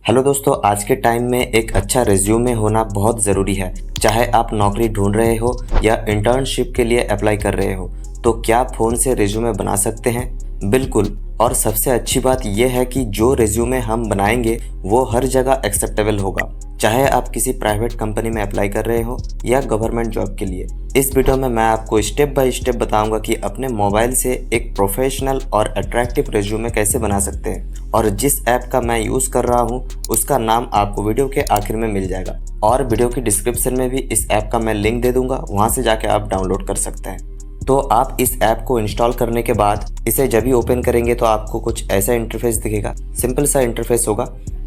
Hello दोस्तों, आज के टाइम में एक अच्छा रिज्यूमे होना बहुत ज़रूरी है। चाहे आप नौकरी ढूंढ रहे हो या इंटर्नशिप के लिए अप्लाई कर रहे हो, तो क्या फ़ोन से रिज्यूमे बना सकते हैं? बिल्कुल। और सबसे अच्छी बात यह है कि जो रिज्यूमे हम बनाएंगे वो हर जगह एक्सेप्टेबल होगा, चाहे आप किसी प्राइवेट कंपनी में अप्लाई कर रहे हो या गवर्नमेंट जॉब के लिए। इस वीडियो में मैं आपको स्टेप बाय स्टेप बताऊंगा कि अपने मोबाइल से एक प्रोफेशनल और अट्रैक्टिव रिज्यूमे कैसे बना सकते हैं। और जिस ऐप का मैं यूज़ कर रहा हूँ उसका नाम आपको वीडियो के आखिर में मिल जाएगा, और वीडियो की डिस्क्रिप्शन में भी इस ऐप का मैं लिंक दे दूंगा, वहाँ से जाके आप डाउनलोड कर सकते हैं। तो आप इस ऐप को इंस्टॉल करने के बाद इसे जब भी ओपन करेंगे तो आपको कुछ ऐसा इंटरफेस दिखेगा। सिंपल सा इंटरफेस होगा।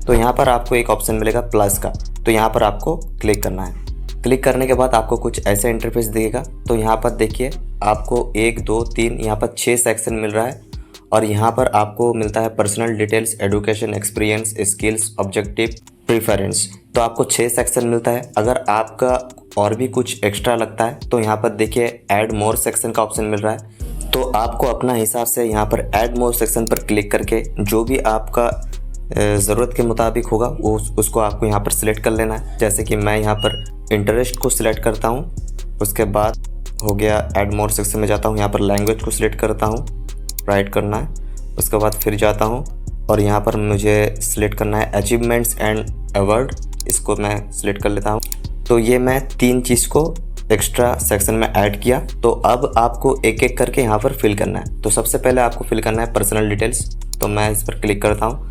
तो यहाँ पर आपको एक ऑप्शन मिलेगा प्लस का, तो यहाँ पर आपको क्लिक करना है। क्लिक करने के बाद आपको कुछ ऐसा इंटरफेस दिखेगा। तो यहाँ पर देखिए आपको 1 2 3 यहाँ पर 6 सेक्शन मिल रहा है, और यहाँ पर आपको मिलता है personal details, education, experience, skills, objective, preference. तो आपको 6 सेक्शन मिलता है। अगर आपका और भी कुछ एक्स्ट्रा लगता है तो यहाँ पर देखिए ऐड मोर सेक्शन का ऑप्शन मिल रहा है। तो आपको अपना हिसाब से यहाँ पर ऐड मोर सेक्शन पर क्लिक करके जो भी आपका ज़रूरत के मुताबिक होगा उसको आपको यहाँ पर सिलेक्ट कर लेना है। जैसे कि मैं यहाँ पर इंटरेस्ट को सिलेक्ट करता हूँ, उसके बाद हो गया ऐड मोर सेक्शन में जाता हूँ, यहाँ पर लैंग्वेज को सिलेक्ट करता हूँ, राइट करना है। उसके बाद फिर जाता हूँ और यहाँ पर मुझे सिलेक्ट करना है अचीवमेंट्स एंड अवार्ड, इसको मैं सिलेक्ट कर लेता हूँ। तो ये मैं 3 चीज़ को एक्स्ट्रा सेक्शन में ऐड किया। तो अब आपको एक एक करके यहाँ पर फिल करना है। तो सबसे पहले आपको फिल करना है पर्सनल डिटेल्स, तो मैं इस पर क्लिक करता हूँ।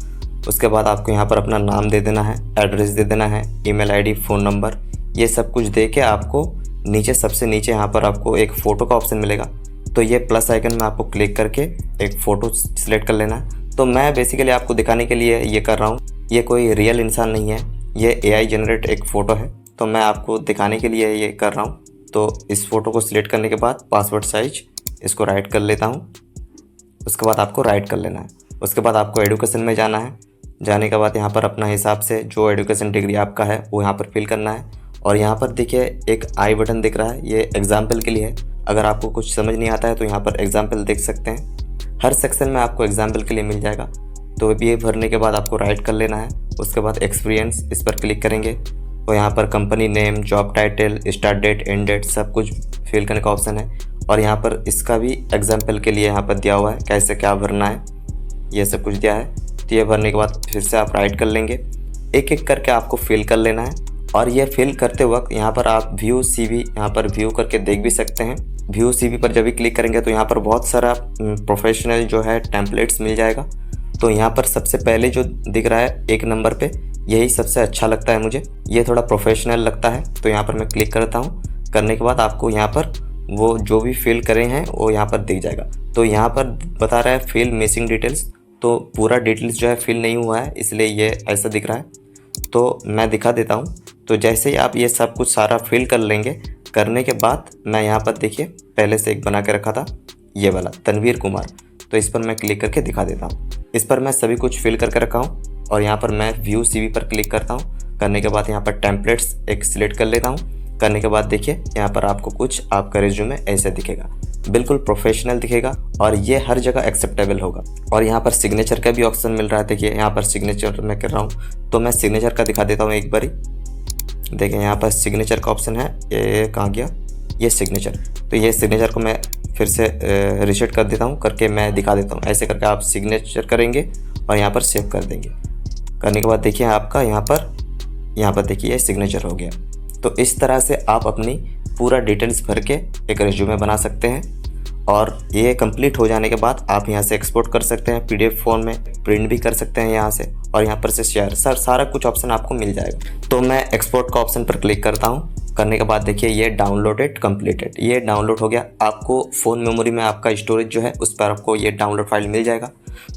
उसके बाद आपको यहाँ पर अपना नाम दे देना है, एड्रेस दे देना है, ईमेल आईडी, फ़ोन नंबर, ये सब कुछ दे के आपको नीचे सबसे नीचे यहाँ पर आपको एक फ़ोटो का ऑप्शन मिलेगा। तो ये प्लस आइकन में आपको क्लिक करके एक फ़ोटो सिलेक्ट कर लेना है। तो मैं बेसिकली आपको दिखाने के लिए ये कर रहा हूँ, ये कोई रियल इंसान नहीं है, ये AI जनरेट एक फ़ोटो है। तो मैं आपको दिखाने के लिए ये कर रहा हूँ। तो इस फ़ोटो को सिलेक्ट करने के बाद पासवर्ड साइज इसको राइट कर लेता हूँ। उसके बाद आपको राइट कर लेना है। उसके बाद आपको एजुकेशन में जाना है। जाने के बाद यहाँ पर अपना हिसाब से जो एजुकेशन डिग्री आपका है वो यहाँ पर फिल करना है। और यहाँ पर देखिए एक आई बटन दिख रहा है, ये एग्जाम्पल के लिए है। अगर आपको कुछ समझ नहीं आता है तो यहाँ पर एग्जाम्पल देख सकते हैं। हर सेक्शन में आपको एग्जाम्पल के लिए मिल जाएगा। तो ये भरने के बाद आपको राइट कर लेना है। उसके बाद एक्सपीरियंस, इस पर क्लिक करेंगे तो यहाँ पर company name, job title, start date, end date सब कुछ फिल करने का ऑप्शन है। और यहाँ पर इसका भी एग्जाम्पल के लिए यहाँ पर दिया हुआ है कैसे क्या भरना है, ये सब कुछ दिया है। तो ये भरने के बाद फिर से आप राइट कर लेंगे। एक एक करके आपको फिल कर लेना है। और ये फिल करते वक्त यहाँ पर आप व्यू CV यहाँ पर व्यू करके देख भी सकते हैं। व्यू CV पर जब भी क्लिक करेंगे तो यहाँ पर बहुत सारा प्रोफेशनल जो है टेम्पलेट्स मिल जाएगा। तो यहाँ पर सबसे पहले जो दिख रहा है 1 नंबर पे, यही सबसे अच्छा लगता है मुझे, ये थोड़ा प्रोफेशनल लगता है। तो यहाँ पर मैं क्लिक करता हूँ। करने के बाद आपको यहाँ पर वो जो भी फिल करे हैं वो यहाँ पर दिख जाएगा। तो यहाँ पर बता रहा है फिल मिसिंग डिटेल्स, तो पूरा डिटेल्स जो है फिल नहीं हुआ है, इसलिए ये ऐसा दिख रहा है। तो मैं दिखा देता हूँ। तो जैसे ही आप ये सब कुछ सारा फिल कर लेंगे, करने के बाद मैं यहाँ पर देखिए पहले से एक बना के रखा था ये वाला तनवीर कुमार, तो इस पर मैं क्लिक करके दिखा देता हूँ। इस पर मैं सभी कुछ फिल करके रखा हूँ। और यहाँ पर मैं व्यू CV पर क्लिक करता हूँ। करने के बाद यहाँ पर टेम्पलेट्स एक सिलेक्ट कर लेता हूँ। करने के बाद देखिए यहाँ पर आपको कुछ आपका रिज्यूमे ऐसे दिखेगा, बिल्कुल प्रोफेशनल दिखेगा और ये हर जगह एक्सेप्टेबल होगा। और यहाँ पर सिग्नेचर का भी ऑप्शन मिल रहा है। देखिए यहाँ पर सिग्नेचर मैं कर रहा हूँ, तो मैं सिग्नेचर का दिखा देता हूँ एक बारी। देखिए यहाँ पर सिग्नेचर का ऑप्शन है, ये कहाँ गया, ये सिग्नेचर। तो ये सिग्नेचर को मैं फिर से रीसेट कर देता हूँ, करके मैं दिखा देता हूँ। ऐसे करके आप सिग्नेचर करेंगे और यहाँ पर सेव कर देंगे। करने के बाद देखिए आपका यहाँ पर देखिए ये सिग्नेचर हो गया। तो इस तरह से आप अपनी पूरा डिटेल्स भर के एक रिज्यूमे बना सकते हैं। और ये कंप्लीट हो जाने के बाद आप यहाँ से एक्सपोर्ट कर सकते हैं PDF फॉर्म में, प्रिंट भी कर सकते हैं यहाँ से, और यहाँ पर से शेयर सारा कुछ ऑप्शन आपको मिल जाएगा। तो मैं एक्सपोर्ट का ऑप्शन पर क्लिक करता हूँ। करने के बाद देखिए ये डाउनलोडेड कंप्लीटेड, ये डाउनलोड हो गया। आपको फ़ोन मेमोरी में आपका स्टोरेज जो है उस पर आपको ये डाउनलोड फाइल मिल जाएगा।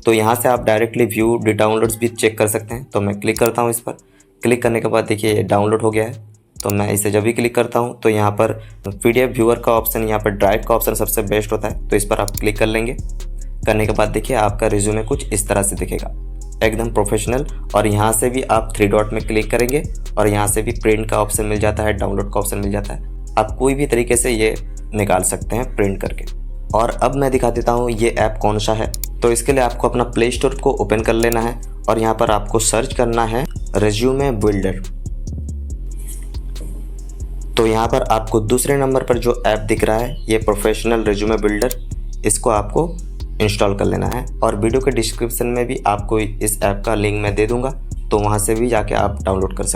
तो यहाँ से आप डायरेक्टली व्यू डाउनलोड्स भी चेक कर सकते हैं। तो मैं क्लिक करता हूँ इस पर। क्लिक करने के बाद देखिए ये डाउनलोड हो गया है। तो मैं इसे जब भी क्लिक करता हूँ तो यहाँ पर PDF व्यूअर का ऑप्शन, यहाँ पर ड्राइव का ऑप्शन सबसे बेस्ट होता है, तो इस पर आप क्लिक कर लेंगे। करने के बाद देखिए आपका रिज्यूमे कुछ इस तरह से दिखेगा, एकदम प्रोफेशनल। और यहाँ से भी आप 3 डॉट में क्लिक करेंगे और यहाँ से भी प्रिंट का ऑप्शन मिल जाता है, डाउनलोड का ऑप्शन मिल जाता है। आप कोई भी तरीके से ये निकाल सकते हैं प्रिंट करके। और अब मैं दिखा देता हूँ ये ऐप कौन सा है। तो इसके लिए आपको अपना प्ले स्टोर को ओपन कर लेना है और यहाँ पर आपको सर्च करना है रेज्यूमे बिल्डर। तो यहाँ पर आपको दूसरे नंबर पर जो ऐप दिख रहा है ये प्रोफेशनल रेज्यूमे बिल्डर, इसको आपको इंस्टॉल कर लेना है। और वीडियो के डिस्क्रिप्शन में भी आपको इस ऐप का लिंक मैं दे दूँगा, तो वहाँ से भी जाके आप डाउनलोड कर सकते हैं।